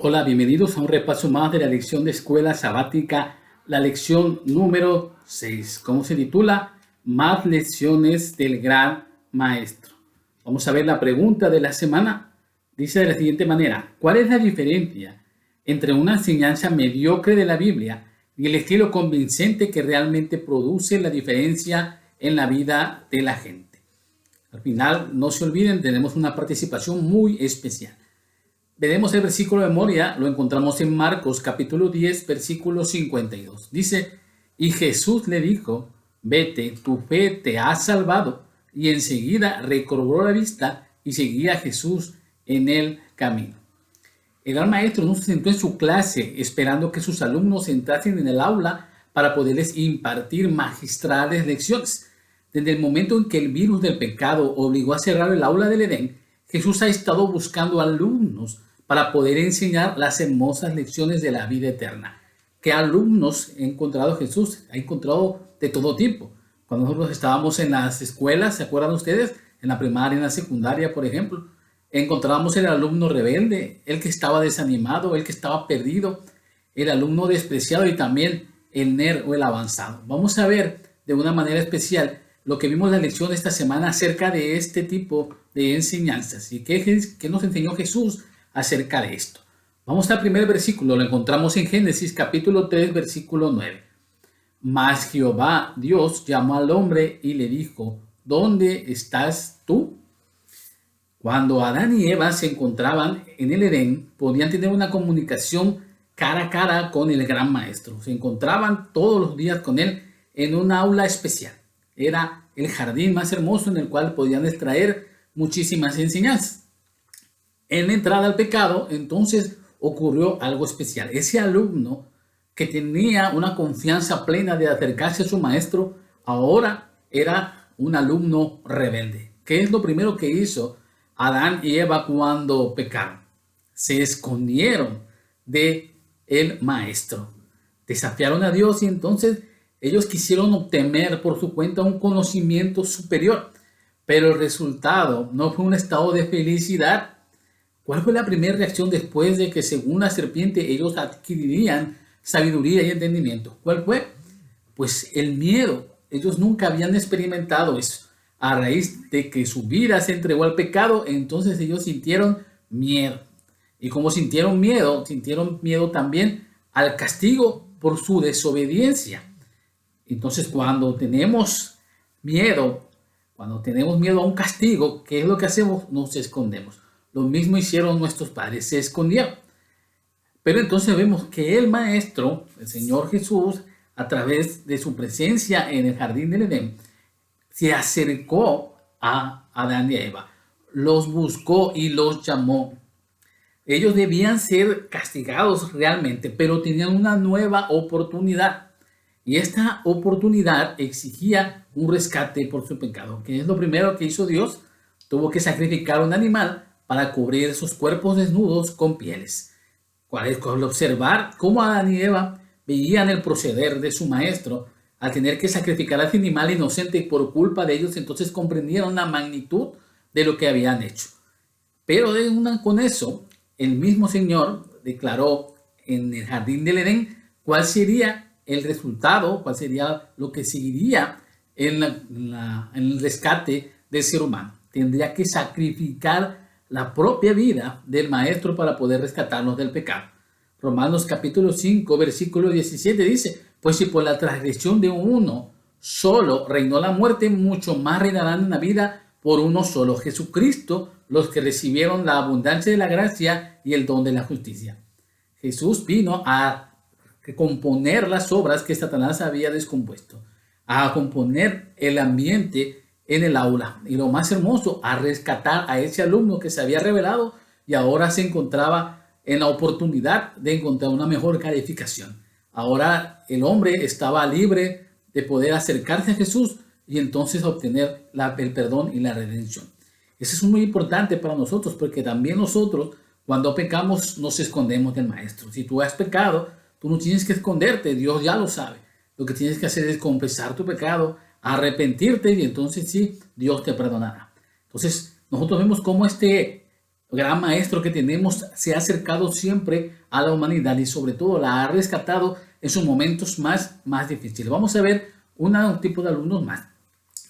Hola, bienvenidos a un repaso más de la lección de escuela sabática, la lección número 6. ¿Cómo se titula? Más lecciones del gran maestro. Vamos a ver la pregunta de la semana. Dice de la siguiente manera: ¿cuál es la diferencia entre una enseñanza mediocre de la Biblia y el estilo convincente que realmente produce la diferencia en la vida de la gente? Al final, no se olviden, tenemos una participación muy especial. Veremos el versículo de memoria, lo encontramos en Marcos capítulo 10, versículo 52. Dice: y Jesús le dijo, vete, tu fe te ha salvado. Y enseguida recobró la vista y seguía a Jesús en el camino. El gran maestro no se sentó en su clase esperando que sus alumnos entrasen en el aula para poderles impartir magistrales lecciones. Desde el momento en que el virus del pecado obligó a cerrar el aula del Edén, Jesús ha estado buscando alumnos para poder enseñar las hermosas lecciones de la vida eterna. ¿Qué alumnos ha encontrado Jesús? Ha encontrado de todo tipo. Cuando nosotros estábamos en las escuelas, ¿se acuerdan ustedes? En la primaria, en la secundaria, por ejemplo, encontrábamos el alumno rebelde, el que estaba desanimado, el que estaba perdido, el alumno despreciado y también el nerd o el avanzado. Vamos a ver de una manera especial lo que vimos en la lección esta semana acerca de este tipo de enseñanzas y qué nos enseñó Jesús acerca de esto. Vamos al primer versículo, lo encontramos en Génesis capítulo 3, versículo 9. Mas Jehová Dios llamó al hombre y le dijo, ¿dónde estás tú? Cuando Adán y Eva se encontraban en el Edén, podían tener una comunicación cara a cara con el gran maestro. Se encontraban todos los días con él en un aula especial. Era el jardín más hermoso en el cual podían extraer muchísimas enseñanzas. En la entrada al pecado, entonces ocurrió algo especial. Ese alumno que tenía una confianza plena de acercarse a su maestro, ahora era un alumno rebelde. ¿Qué es lo primero que hizo Adán y Eva cuando pecaron? Se escondieron de el maestro. Desafiaron a Dios y entonces ellos quisieron obtener por su cuenta un conocimiento superior. Pero el resultado no fue un estado de felicidad. ¿Cuál fue la primera reacción después de que, según la serpiente, ellos adquirirían sabiduría y entendimiento? ¿Cuál fue? Pues el miedo. Ellos nunca habían experimentado eso. A raíz de que su vida se entregó al pecado, entonces ellos sintieron miedo. Y como sintieron miedo también al castigo por su desobediencia. Entonces, cuando tenemos miedo a un castigo, ¿qué es lo que hacemos? Nos escondemos. Lo mismo hicieron nuestros padres, se escondieron. Pero entonces vemos que el Maestro, el Señor Jesús, a través de su presencia en el jardín del Edén, se acercó a Adán y a Eva, los buscó y los llamó. Ellos debían ser castigados realmente, pero tenían una nueva oportunidad. Y esta oportunidad exigía un rescate por su pecado. ¿Qué es lo primero que hizo Dios? Tuvo que sacrificar un animal para cubrir sus cuerpos desnudos con pieles. Al observar cómo Adán y Eva veían el proceder de su maestro, al tener que sacrificar a ese animal inocente por culpa de ellos, entonces comprendieron la magnitud de lo que habían hecho. Pero con eso, el mismo Señor declaró en el jardín del Edén cuál sería el resultado, cuál sería lo que seguiría en el rescate del ser humano. Tendría que sacrificar la propia vida del maestro para poder rescatarnos del pecado. Romanos capítulo 5, versículo 17 dice, pues si por la transgresión de uno solo reinó la muerte, mucho más reinarán en la vida por uno solo, Jesucristo, los que recibieron la abundancia de la gracia y el don de la justicia. Jesús vino a componer las obras que Satanás había descompuesto, a componer el ambiente en el aula y lo más hermoso, a rescatar a ese alumno que se había revelado y ahora se encontraba en la oportunidad de encontrar una mejor calificación. Ahora el hombre estaba libre de poder acercarse a Jesús y entonces obtener el perdón y la redención. Eso es muy importante para nosotros porque también nosotros cuando pecamos nos escondemos del maestro. Si tú has pecado, tú no tienes que esconderte, Dios ya lo sabe. Lo que tienes que hacer es confesar tu pecado, arrepentirte y entonces sí, Dios te perdonará. Entonces nosotros vemos cómo este gran maestro que tenemos, se ha acercado siempre a la humanidad y sobre todo la ha rescatado en sus momentos más difíciles. Vamos a ver un tipo de alumnos más.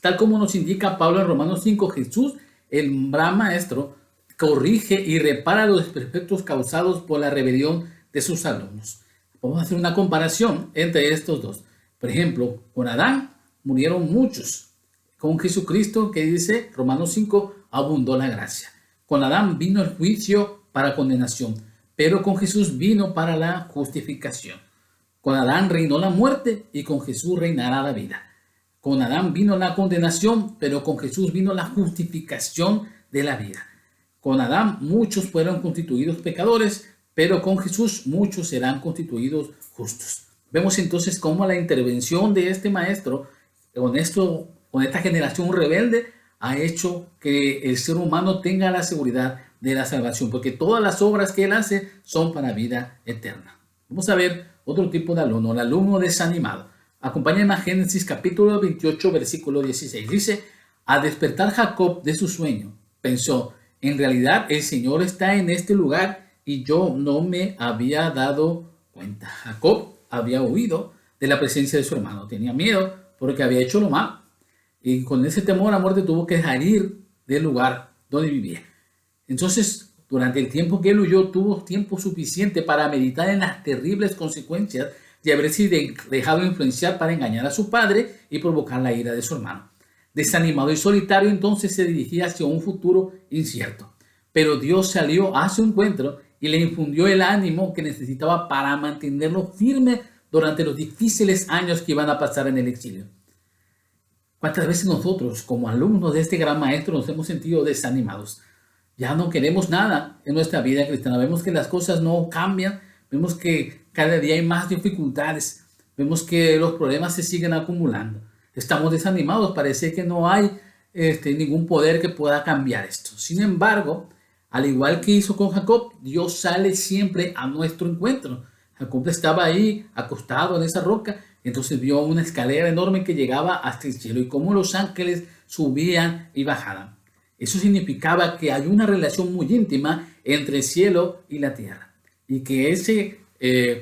Tal como nos indica Pablo en Romanos 5, Jesús, el gran maestro, corrige y repara los desperfectos causados por la rebelión de sus alumnos. Vamos a hacer una comparación entre estos dos. Por ejemplo, con Adán murieron muchos. Con Jesucristo, que dice Romanos 5, abundó la gracia. Con Adán vino el juicio para condenación, pero con Jesús vino para la justificación. Con Adán reinó la muerte y con Jesús reinará la vida. Con Adán vino la condenación, pero con Jesús vino la justificación de la vida. Con Adán muchos fueron constituidos pecadores, pero con Jesús muchos serán constituidos justos. Vemos entonces cómo la intervención de este maestro con esta generación rebelde ha hecho que el ser humano tenga la seguridad de la salvación, porque todas las obras que él hace son para vida eterna. Vamos a ver otro tipo de alumno, el alumno desanimado. Acompáñenme a Génesis capítulo 28, versículo 16. Dice, al despertar Jacob de su sueño, pensó, en realidad el Señor está en este lugar y yo no me había dado cuenta. Jacob había huido de la presencia de su hermano. Tenía miedo porque había hecho lo malo. Y con ese temor a muerte tuvo que salir del lugar donde vivía. Entonces, durante el tiempo que él huyó, tuvo tiempo suficiente para meditar en las terribles consecuencias de haberse dejado influenciar para engañar a su padre y provocar la ira de su hermano. Desanimado y solitario, entonces se dirigía hacia un futuro incierto. Pero Dios salió a su encuentro y le infundió el ánimo que necesitaba para mantenerlo firme durante los difíciles años que iban a pasar en el exilio. ¿Cuántas veces nosotros, como alumnos de este gran maestro, nos hemos sentido desanimados? Ya no queremos nada en nuestra vida cristiana. Vemos que las cosas no cambian. Vemos que cada día hay más dificultades. Vemos que los problemas se siguen acumulando. Estamos desanimados. Parece que no hay ningún poder que pueda cambiar esto. Sin embargo, al igual que hizo con Jacob, Dios sale siempre a nuestro encuentro. Jacob estaba ahí acostado en esa roca. Entonces vio una escalera enorme que llegaba hasta el cielo y cómo los ángeles subían y bajaban. Eso significaba que hay una relación muy íntima entre el cielo y la tierra. Y que ese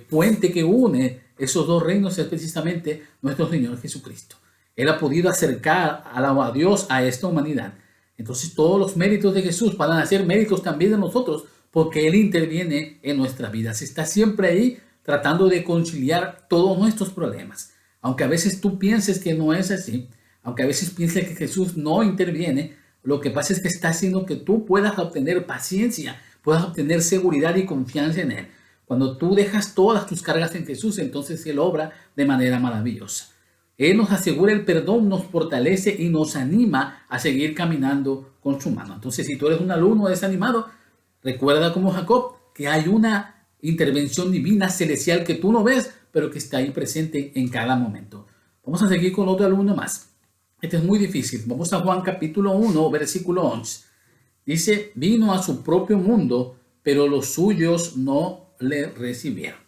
puente que une esos dos reinos es precisamente nuestro Señor Jesucristo. Él ha podido acercar a Dios a esta humanidad. Entonces todos los méritos de Jesús van a ser méritos también de nosotros porque Él interviene en nuestras vidas. Está siempre ahí tratando de conciliar todos nuestros problemas. Aunque a veces tú pienses que no es así, aunque a veces pienses que Jesús no interviene, lo que pasa es que está haciendo que tú puedas obtener paciencia, puedas obtener seguridad y confianza en Él. Cuando tú dejas todas tus cargas en Jesús, entonces Él obra de manera maravillosa. Él nos asegura el perdón, nos fortalece y nos anima a seguir caminando con su mano. Entonces, si tú eres un alumno desanimado, recuerda como Jacob que hay una intervención divina celestial que tú no ves, pero que está ahí presente en cada momento. Vamos a seguir con otro alumno más. Este es muy difícil. Vamos a Juan capítulo 1, versículo 11. Dice, vino a su propio mundo, pero los suyos no le recibieron.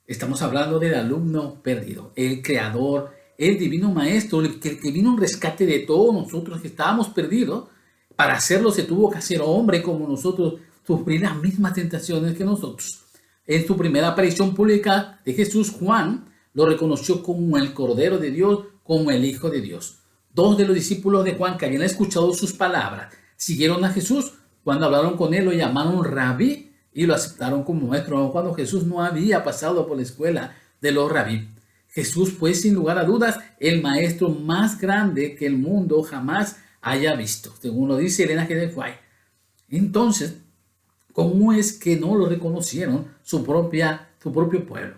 Estamos hablando del alumno perdido, el creador, el divino maestro, el que vino en rescate de todos nosotros que estábamos perdidos. Para hacerlo se tuvo que hacer hombre como nosotros, sufrir las mismas tentaciones que nosotros. En su primera aparición pública de Jesús, Juan lo reconoció como el Cordero de Dios, como el Hijo de Dios. Dos de los discípulos de Juan que habían escuchado sus palabras siguieron a Jesús. Cuando hablaron con él lo llamaron rabí y lo aceptaron como maestro, cuando Jesús no había pasado por la escuela de los rabí. Jesús fue sin lugar a dudas el maestro más grande que el mundo jamás haya visto, según lo dice Elena G. de White. Entonces, ¿cómo es que no lo reconocieron su propio pueblo?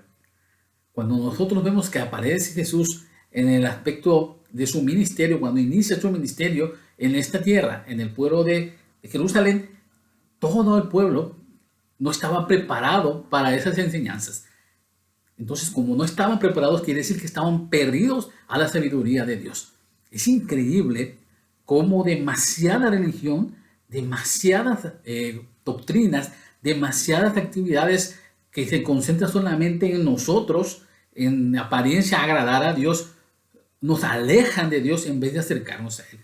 Cuando nosotros vemos que aparece Jesús en el aspecto de su ministerio, cuando inicia su ministerio en esta tierra, en el pueblo de Jerusalén, todo el pueblo no estaba preparado para esas enseñanzas. Entonces, como no estaban preparados, quiere decir que estaban perdidos a la sabiduría de Dios. Es increíble cómo demasiada religión, demasiadas doctrinas, demasiadas actividades que se concentran solamente en nosotros, en apariencia agradar a Dios, nos alejan de Dios en vez de acercarnos a Él.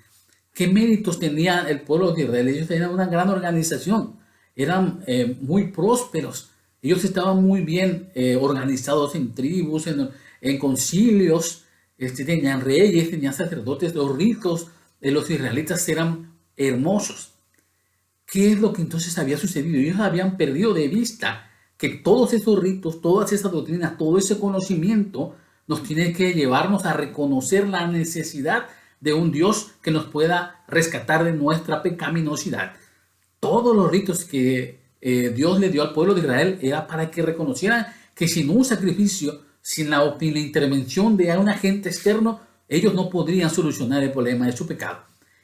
¿Qué méritos tenía el pueblo de Israel? Ellos tenían una gran organización. eran muy prósperos. Ellos estaban muy bien organizados en tribus, en concilios, tenían reyes, tenían sacerdotes. Los ritos de los israelitas eran hermosos. ¿Qué es lo que entonces había sucedido? Ellos habían perdido de vista que todos esos ritos, todas esas doctrinas, todo ese conocimiento nos tiene que llevarnos a reconocer la necesidad de un Dios que nos pueda rescatar de nuestra pecaminosidad. Todos los ritos que Dios le dio al pueblo de Israel era para que reconocieran que sin un sacrificio, sin la intervención de un agente externo, ellos no podrían solucionar el problema de su pecado.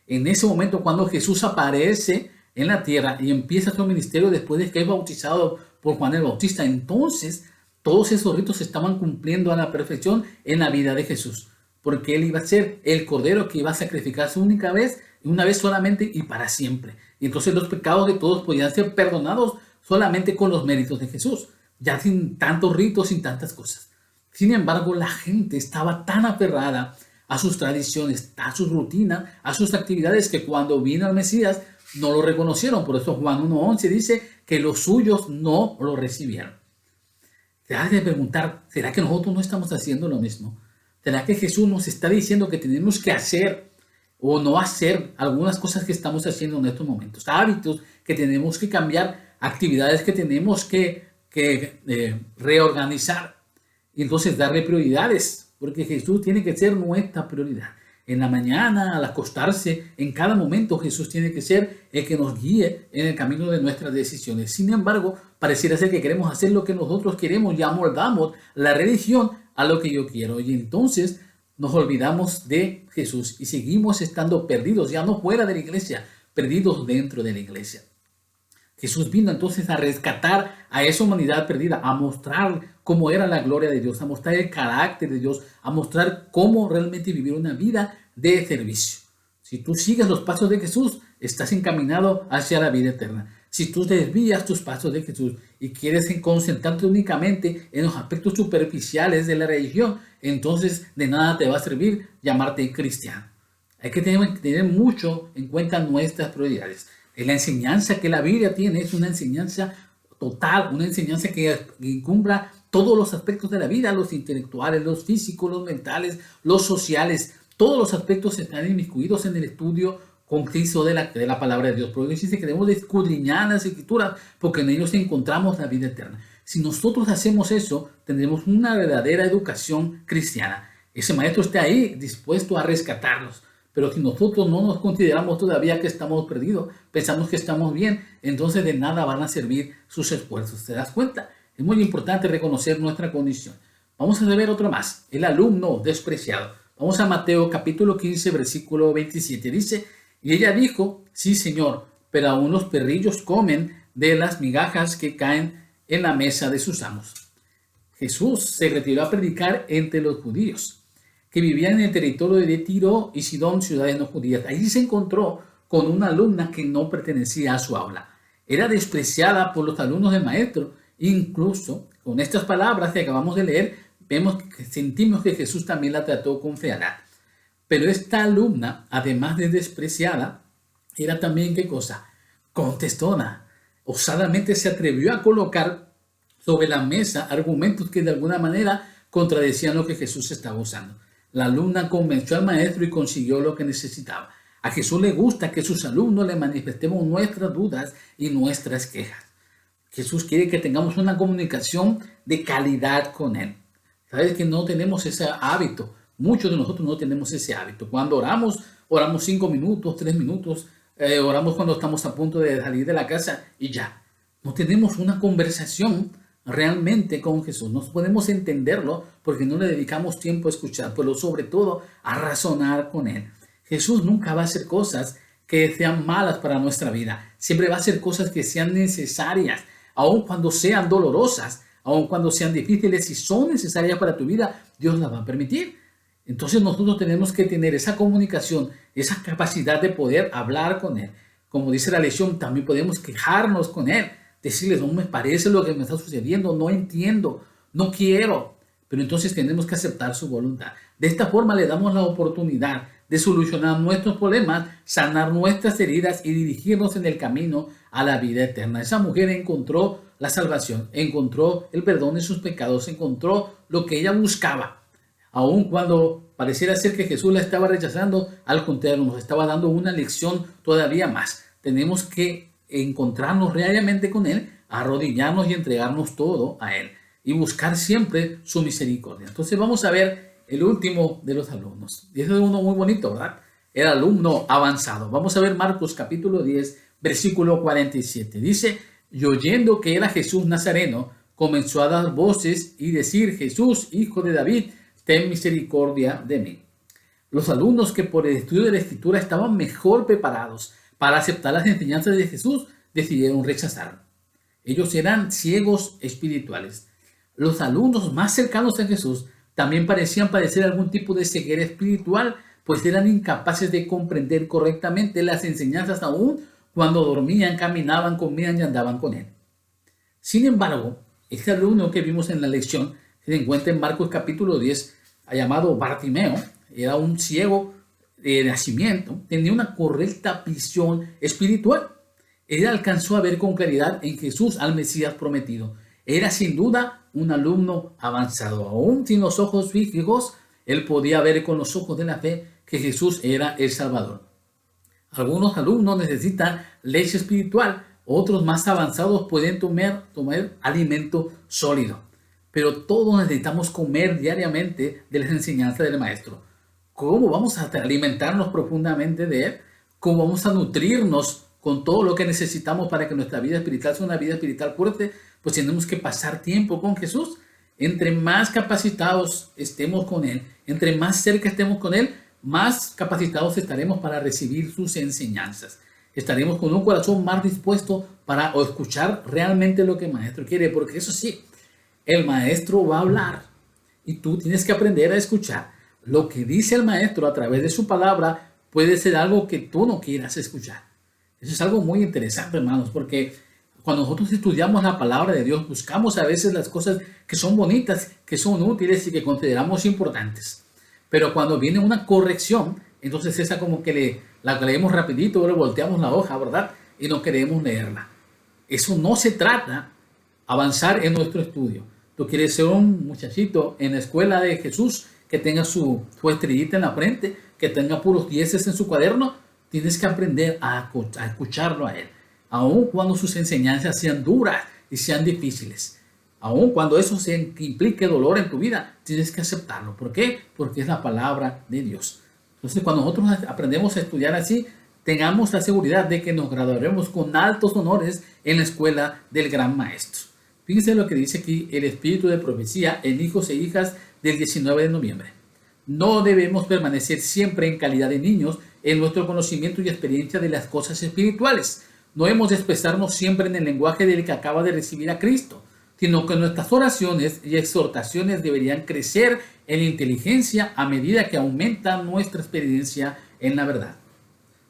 En ese momento, cuando Jesús aparece en la tierra y empieza su ministerio después de que es bautizado por Juan el Bautista, entonces todos esos ritos se estaban cumpliendo a la perfección en la vida de Jesús, porque Él iba a ser el Cordero que iba a sacrificarse una vez solamente y para siempre. Y entonces los pecados de todos podían ser perdonados solamente con los méritos de Jesús, ya sin tantos ritos, sin tantas cosas. Sin embargo, la gente estaba tan aferrada a sus tradiciones, a sus rutinas, a sus actividades, que cuando vino el Mesías no lo reconocieron. Por eso Juan 1:11 dice que los suyos no lo recibieron. Te has de preguntar, ¿será que nosotros no estamos haciendo lo mismo? ¿Será que Jesús nos está diciendo que tenemos que hacer o no hacer algunas cosas que estamos haciendo en estos momentos? Hábitos que tenemos que cambiar, actividades que tenemos que reorganizar. Y entonces darle prioridades, porque Jesús tiene que ser nuestra prioridad. En la mañana, al acostarse, en cada momento Jesús tiene que ser el que nos guíe en el camino de nuestras decisiones. Sin embargo, pareciera ser que queremos hacer lo que nosotros queremos y amoldamos la religión a lo que yo quiero. Y entonces nos olvidamos de Jesús y seguimos estando perdidos, ya no fuera de la iglesia, perdidos dentro de la iglesia. Jesús vino entonces a rescatar a esa humanidad perdida, a mostrar cómo era la gloria de Dios, a mostrar el carácter de Dios, a mostrar cómo realmente vivir una vida de servicio. Si tú sigues los pasos de Jesús, estás encaminado hacia la vida eterna. Si tú desvías tus pasos de Jesús y quieres concentrarte únicamente en los aspectos superficiales de la religión, entonces de nada te va a servir llamarte cristiano. Hay que tener mucho en cuenta nuestras prioridades. La enseñanza que la Biblia tiene es una enseñanza total, una enseñanza que incumbra todos los aspectos de la vida, los intelectuales, los físicos, los mentales, los sociales. Todos los aspectos están inmiscuidos en el estudio conciso de la palabra de Dios. Por eso dice que debemos de escudriñar las escrituras, porque en ellos encontramos la vida eterna. Si nosotros hacemos eso, tendremos una verdadera educación cristiana. Ese maestro está ahí dispuesto a rescatarnos. Pero si nosotros no nos consideramos todavía que estamos perdidos, pensamos que estamos bien, entonces de nada van a servir sus esfuerzos. ¿Te das cuenta? Es muy importante reconocer nuestra condición. Vamos a ver otro más. El alumno despreciado. Vamos a Mateo capítulo 15, versículo 27. Dice, y ella dijo, sí, Señor, pero aún los perrillos comen de las migajas que caen en la mesa de sus amos. Jesús se retiró a predicar entre los judíos que vivían en el territorio de Tiro y Sidón, ciudades no judías. Allí se encontró con una alumna que no pertenecía a su aula. Era despreciada por los alumnos del maestro. Incluso con estas palabras que acabamos de leer, sentimos que Jesús también la trató con fealdad. Pero esta alumna, además de despreciada, era también, ¿qué cosa? Contestona. Osadamente se atrevió a colocar sobre la mesa argumentos que de alguna manera contradecían lo que Jesús estaba usando. La alumna convenció al maestro y consiguió lo que necesitaba. A Jesús le gusta que sus alumnos le manifestemos nuestras dudas y nuestras quejas. Jesús quiere que tengamos una comunicación de calidad con Él. Sabes que no tenemos ese hábito. Muchos de nosotros no tenemos ese hábito. Cuando oramos 5 minutos, 3 minutos. Oramos cuando estamos a punto de salir de la casa y ya. No tenemos una conversación realmente con Jesús. No podemos entenderlo porque no le dedicamos tiempo a escuchar, pero sobre todo a razonar con Él. Jesús nunca va a hacer cosas que sean malas para nuestra vida. Siempre va a hacer cosas que sean necesarias, aun cuando sean dolorosas, aun cuando sean difíciles. Si son necesarias para tu vida, Dios las va a permitir. Entonces nosotros tenemos que tener esa comunicación, esa capacidad de poder hablar con Él. Como dice la lección, también podemos quejarnos con Él. Decirles, no me parece lo que me está sucediendo, no entiendo, no quiero. Pero entonces tenemos que aceptar su voluntad. De esta forma le damos la oportunidad de solucionar nuestros problemas, sanar nuestras heridas y dirigirnos en el camino a la vida eterna. Esa mujer encontró la salvación, encontró el perdón de sus pecados, encontró lo que ella buscaba. Aun cuando pareciera ser que Jesús la estaba rechazando, al contrario, nos estaba dando una lección todavía más. Tenemos que encontrarnos realmente con Él, arrodillarnos y entregarnos todo a Él y buscar siempre su misericordia. Entonces vamos a ver el último de los alumnos. Y ese es uno muy bonito, ¿verdad? El alumno avanzado. Vamos a ver Marcos capítulo 10, versículo 47. Dice, y oyendo que era Jesús Nazareno, comenzó a dar voces y decir, Jesús, hijo de David, ten misericordia de mí. Los alumnos que por el estudio de la Escritura estaban mejor preparados para aceptar las enseñanzas de Jesús, decidieron rechazarlo. Ellos eran ciegos espirituales. Los alumnos más cercanos a Jesús también parecían padecer algún tipo de ceguera espiritual, pues eran incapaces de comprender correctamente las enseñanzas aún cuando dormían, caminaban, comían y andaban con Él. Sin embargo, este alumno que vimos en la lección se encuentra en Marcos capítulo 10, llamado Bartimeo, era un ciego de nacimiento, tenía una correcta visión espiritual. Él alcanzó a ver con claridad en Jesús al Mesías prometido. Era sin duda un alumno avanzado. Aún sin los ojos físicos, él podía ver con los ojos de la fe que Jesús era el Salvador. Algunos alumnos necesitan leche espiritual, otros más avanzados pueden tomar alimento sólido. Pero todos necesitamos comer diariamente de las enseñanzas del Maestro. ¿Cómo vamos a alimentarnos profundamente de Él? ¿Cómo vamos a nutrirnos con todo lo que necesitamos para que nuestra vida espiritual sea una vida espiritual fuerte? Pues tenemos que pasar tiempo con Jesús. Entre más capacitados estemos con Él, entre más cerca estemos con Él, más capacitados estaremos para recibir sus enseñanzas. Estaremos con un corazón más dispuesto para escuchar realmente lo que el Maestro quiere, porque eso sí, el Maestro va a hablar y tú tienes que aprender a escuchar. Lo que dice el Maestro a través de su palabra puede ser algo que tú no quieras escuchar. Eso es algo muy interesante, hermanos, porque cuando nosotros estudiamos la palabra de Dios, buscamos a veces las cosas que son bonitas, que son útiles y que consideramos importantes. Pero cuando viene una corrección, entonces esa como que la leemos rapidito, le volteamos la hoja, ¿verdad? Y no queremos leerla. Eso no se trata avanzar en nuestro estudio. Tú quieres ser un muchachito en la escuela de Jesús que tenga su estrellita en la frente, que tenga puros dieces en su cuaderno, tienes que aprender a escucharlo a Él. Aun cuando sus enseñanzas sean duras y sean difíciles. Aun cuando eso implique dolor en tu vida, tienes que aceptarlo. ¿Por qué? Porque es la palabra de Dios. Entonces, cuando nosotros aprendemos a estudiar así, tengamos la seguridad de que nos graduaremos con altos honores en la escuela del gran maestro. Fíjense lo que dice aquí el espíritu de profecía en hijos e hijas del 19 de noviembre. No debemos permanecer siempre en calidad de niños en nuestro conocimiento y experiencia de las cosas espirituales. No hemos de expresarnos siempre en el lenguaje del que acaba de recibir a Cristo, sino que nuestras oraciones y exhortaciones deberían crecer en inteligencia a medida que aumenta nuestra experiencia en la verdad.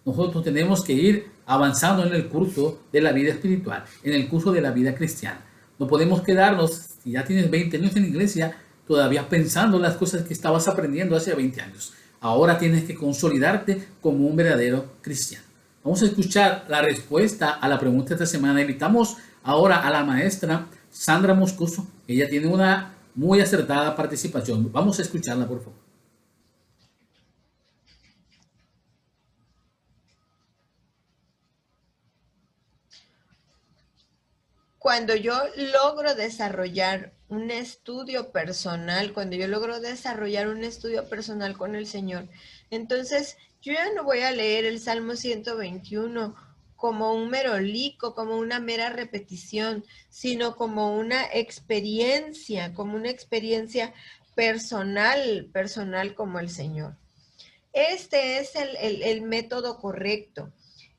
Nosotros tenemos que ir avanzando en el curso de la vida espiritual, en el curso de la vida cristiana. No podemos quedarnos, si ya tienes 20 años en la iglesia, todavía pensando en las cosas que estabas aprendiendo hace 20 años. Ahora tienes que consolidarte como un verdadero cristiano. Vamos a escuchar la respuesta a la pregunta de esta semana. Invitamos ahora a la maestra Sandra Moscoso. Ella tiene una muy acertada participación. Vamos a escucharla, por favor. Cuando yo logro desarrollar un estudio personal, cuando yo logro desarrollar un estudio personal con el Señor, entonces yo ya no voy a leer el Salmo 121 como un merolico, como una mera repetición, sino como una experiencia personal como el Señor. Este es el método correcto.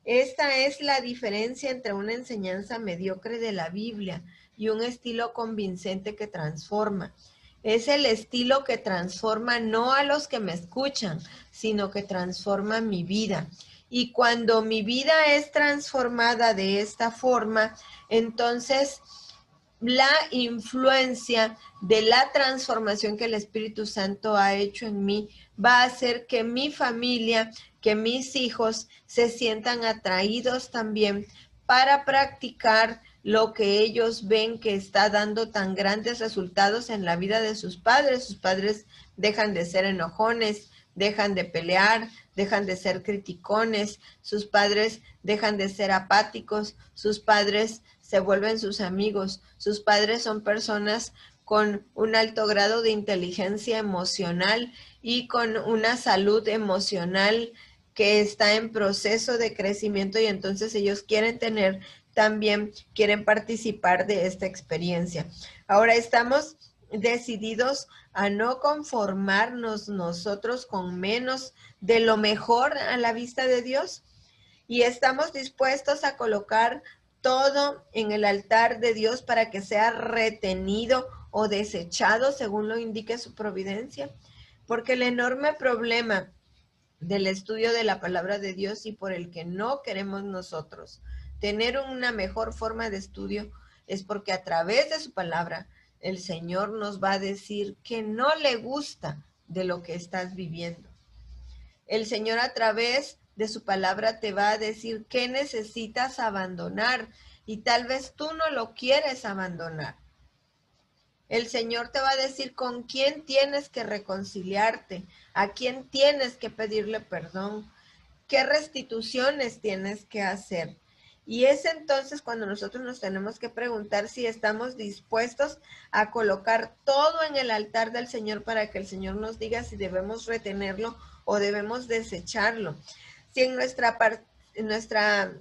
Esta es la diferencia entre una enseñanza mediocre de la Biblia y un estilo convincente que transforma. Es el estilo que transforma no a los que me escuchan, sino que transforma mi vida. Y cuando mi vida es transformada de esta forma, entonces la influencia de la transformación que el Espíritu Santo ha hecho en mí va a hacer que mi familia, que mis hijos se sientan atraídos también para practicar lo que ellos ven que está dando tan grandes resultados en la vida de sus padres. Sus padres dejan de ser enojones, dejan de pelear, dejan de ser criticones, sus padres dejan de ser apáticos, sus padres se vuelven sus amigos, sus padres son personas con un alto grado de inteligencia emocional y con una salud emocional que está en proceso de crecimiento, y entonces ellos quieren participar de esta experiencia. Ahora estamos decididos a no conformarnos nosotros con menos de lo mejor a la vista de Dios, y estamos dispuestos a colocar todo en el altar de Dios para que sea retenido o desechado según lo indique su providencia, porque el enorme problema del estudio de la palabra de Dios y por el que no queremos nosotros tener una mejor forma de estudio es porque a través de su palabra el Señor nos va a decir que no le gusta de lo que estás viviendo. El Señor a través de su palabra te va a decir qué necesitas abandonar y tal vez tú no lo quieres abandonar. El Señor te va a decir con quién tienes que reconciliarte, a quién tienes que pedirle perdón, qué restituciones tienes que hacer. Y es entonces cuando nosotros nos tenemos que preguntar si estamos dispuestos a colocar todo en el altar del Señor para que el Señor nos diga si debemos retenerlo o debemos desecharlo. Si en nuestra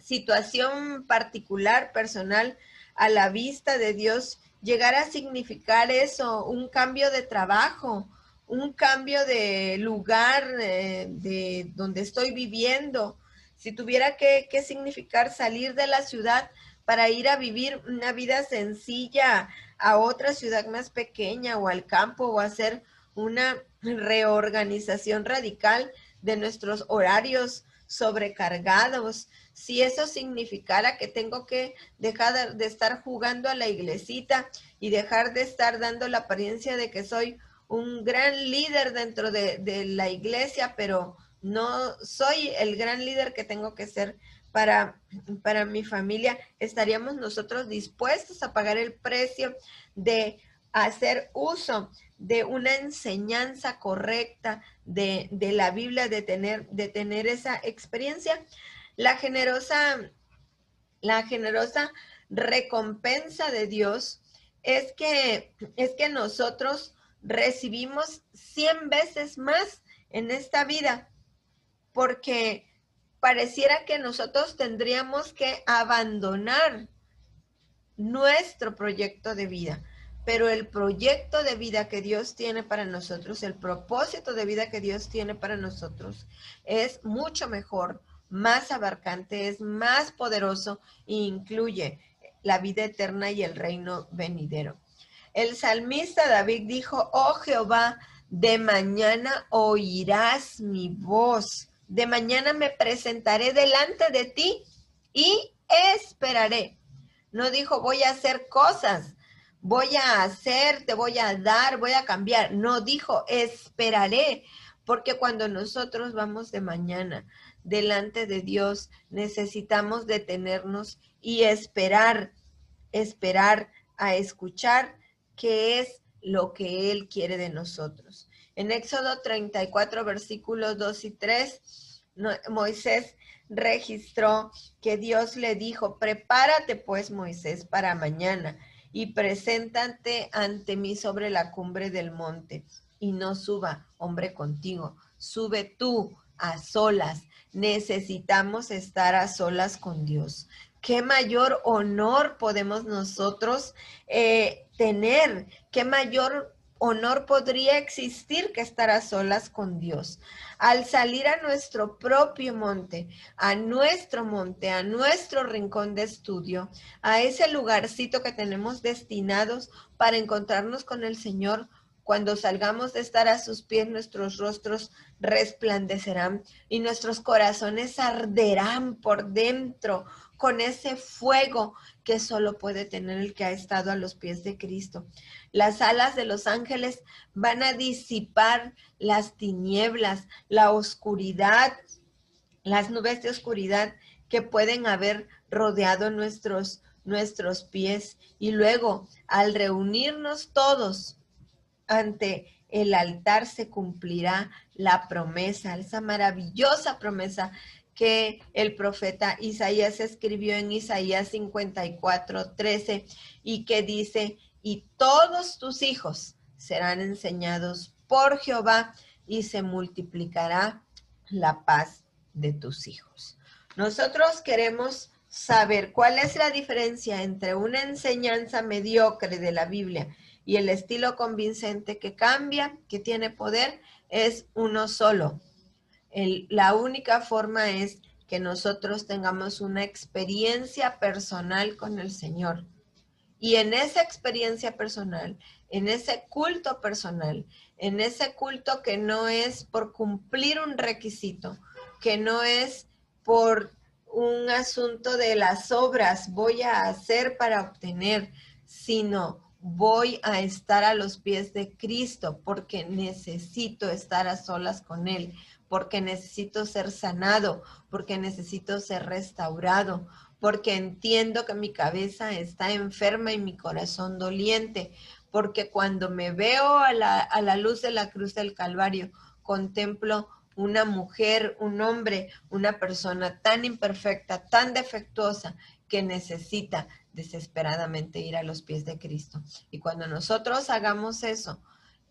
situación particular, personal, a la vista de Dios, llegara a significar eso, un cambio de trabajo, un cambio de lugar de donde estoy viviendo, si tuviera que significar salir de la ciudad para ir a vivir una vida sencilla a otra ciudad más pequeña o al campo, o hacer una reorganización radical de nuestros horarios sobrecargados, si eso significara que tengo que dejar de estar jugando a la iglesita y dejar de estar dando la apariencia de que soy un gran líder dentro de la iglesia, pero no soy el gran líder que tengo que ser para mi familia, ¿estaríamos nosotros dispuestos a pagar el precio de hacer uso de una enseñanza correcta de la Biblia, de tener esa experiencia? La generosa recompensa de Dios es que nosotros recibimos 100 veces más en esta vida, porque pareciera que nosotros tendríamos que abandonar nuestro proyecto de vida, pero el proyecto de vida que Dios tiene para nosotros, el propósito de vida que Dios tiene para nosotros es mucho mejor, más abarcante, es más poderoso e incluye la vida eterna y el reino venidero. El salmista David dijo: oh Jehová, de mañana oirás mi voz, de mañana me presentaré delante de ti y esperaré. No dijo voy a hacer cosas, voy a hacer, te voy a dar, voy a cambiar. No, dijo esperaré, porque cuando nosotros vamos de mañana delante de Dios, necesitamos detenernos y esperar a escuchar qué es lo que Él quiere de nosotros. En Éxodo 34, versículos 2 y 3, Moisés registró que Dios le dijo: prepárate pues, Moisés, para mañana y preséntate ante mí sobre la cumbre del monte, y no suba hombre contigo, sube tú a solas. Necesitamos estar a solas con Dios. ¿Qué mayor honor podemos nosotros tener? ¿Qué mayor honor podría existir que estar a solas con Dios? Al salir a nuestro propio monte, a nuestro rincón de estudio, a ese lugarcito que tenemos destinados para encontrarnos con el Señor, cuando salgamos de estar a sus pies, nuestros rostros resplandecerán y nuestros corazones arderán por dentro con ese fuego que solo puede tener el que ha estado a los pies de Cristo. Las alas de los ángeles van a disipar las tinieblas, la oscuridad, las nubes de oscuridad que pueden haber rodeado nuestros pies. Y luego, al reunirnos todos ante el altar, se cumplirá la promesa, esa maravillosa promesa que el profeta Isaías escribió en Isaías 54:13 y que dice: y todos tus hijos serán enseñados por Jehová y se multiplicará la paz de tus hijos. Nosotros queremos saber cuál es la diferencia entre una enseñanza mediocre de la Biblia y el estilo convincente que cambia, que tiene poder. Es uno solo. La única forma es que nosotros tengamos una experiencia personal con el Señor. Y en esa experiencia personal, en ese culto personal, en ese culto que no es por cumplir un requisito, que no es por un asunto de las obras voy a hacer para obtener, sino voy a estar a los pies de Cristo porque necesito estar a solas con Él, porque necesito ser sanado, porque necesito ser restaurado, porque entiendo que mi cabeza está enferma y mi corazón doliente, porque cuando me veo a la luz de la cruz del Calvario, contemplo una mujer, un hombre, una persona tan imperfecta, tan defectuosa, que necesita desesperadamente ir a los pies de Cristo. Y cuando nosotros hagamos eso,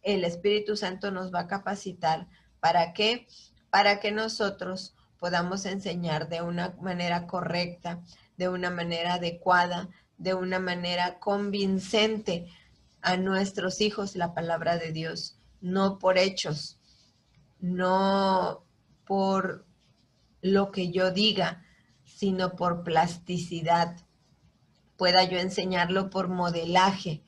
el Espíritu Santo nos va a capacitar. ¿Para qué? Para que nosotros podamos enseñar de una manera correcta, de una manera adecuada, de una manera convincente a nuestros hijos la palabra de Dios, no por hechos, no por lo que yo diga, sino por plasticidad. Pueda yo enseñarlo por modelaje,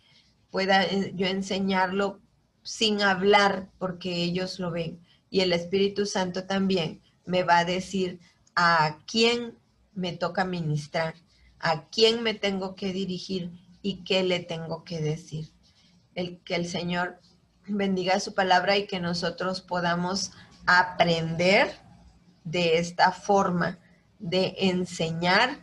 pueda yo enseñarlo sin hablar porque ellos lo ven. Y el Espíritu Santo también me va a decir a quién me toca ministrar, a quién me tengo que dirigir y qué le tengo que decir. Que el Señor bendiga su palabra y que nosotros podamos aprender de esta forma de enseñar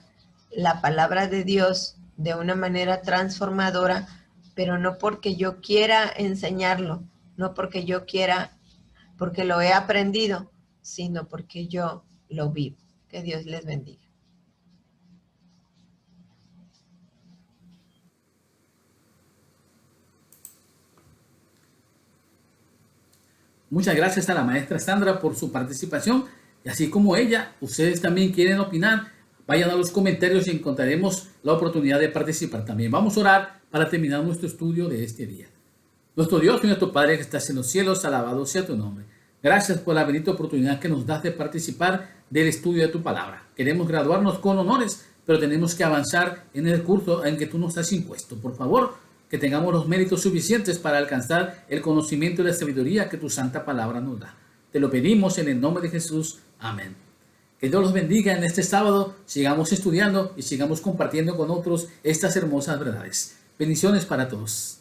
la palabra de Dios de una manera transformadora, pero no porque yo quiera enseñarlo, no porque yo quiera, porque lo he aprendido, sino porque yo lo vivo. Que Dios les bendiga. Muchas gracias a la maestra Sandra por su participación. Y así como ella, ustedes también quieren opinar, vayan a los comentarios y encontraremos la oportunidad de participar también. Vamos a orar para terminar nuestro estudio de este día. Nuestro Dios y nuestro Padre que estás en los cielos, alabado sea tu nombre. Gracias por la bendita oportunidad que nos das de participar del estudio de tu palabra. Queremos graduarnos con honores, pero tenemos que avanzar en el curso en que tú nos has impuesto. Por favor, que tengamos los méritos suficientes para alcanzar el conocimiento y la sabiduría que tu santa palabra nos da. Te lo pedimos en el nombre de Jesús. Amén. Que Dios los bendiga en este sábado. Sigamos estudiando y sigamos compartiendo con otros estas hermosas verdades. Bendiciones para todos.